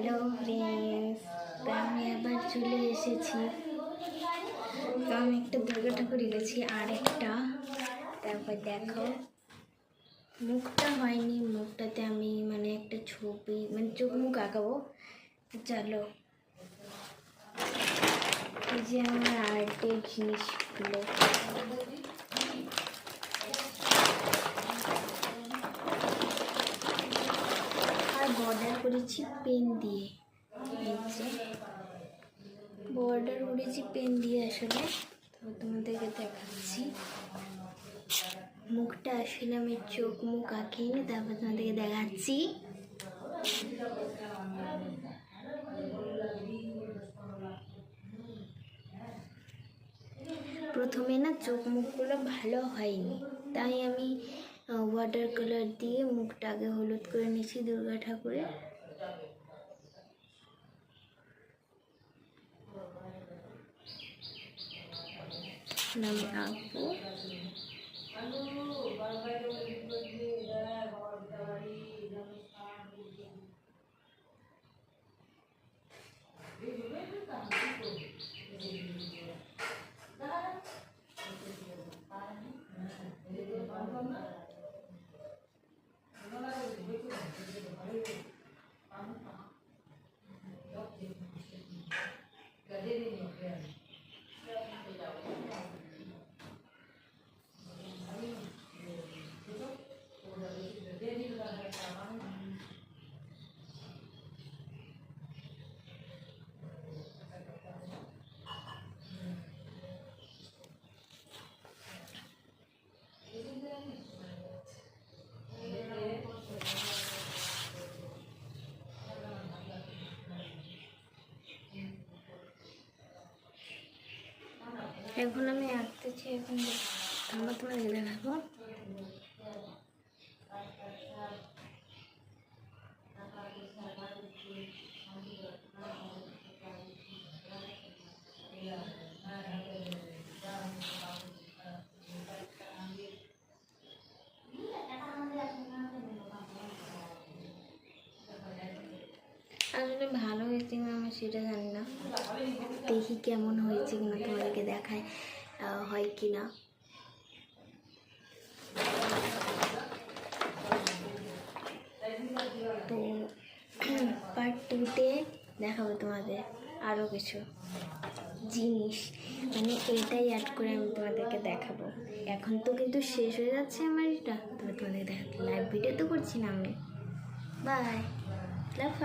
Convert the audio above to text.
Hello friends, তো আমি আবার চলে এসেছি। তো আমি একটা দুর্গা ঠাকুর এনেছি আর একটা, তারপর দেখো মুখটা হয়নি, মুখটাতে আমি একটা ছবি চোখ মুখ আঁকাবো। চলো, এই যে আমার আর্টের জিনিসগুলো। আর বর্ডার করেছি পেন দিয়ে, এই যে বর্ডার করেছি পেন দিয়ে আসলে। তো তোমাদেরকে দেখাচ্ছি মুখটা, আসলে আমি চোখ মুখ আঁকিনি, তারপর তোমাদেরকে দেখাচ্ছি। প্রথমে না চোখ মুখগুলো ভালো হয়নি, তাই আমি ওয়াটার কালার দিয়ে মুখটা আগে হলুদ করে নিয়েছি দুর্গা ঠাকুরের। আমি আঁকবো। এখন আমি আঁকতেছি, এখন আমরা তোমাদের দেখাবো। আসলে ভালো হয়েছে কিনা আমি সেটা জানি না, দেখি কেমন হয়েছে কিনা, তোমাদেরকে দেখায় হয় কিনা। তো পার্ট 2-তে দেখাবো তোমাদের আরও কিছু জিনিস, এটাই অ্যাড করে আমি তোমাদেরকে দেখাবো। এখন তো কিন্তু শেষ হয়ে যাচ্ছে আমার এটা, তবে তোমাদের দেখাতে লাইভ ভিডিও তো করছি না আমি। বাই, লাভ।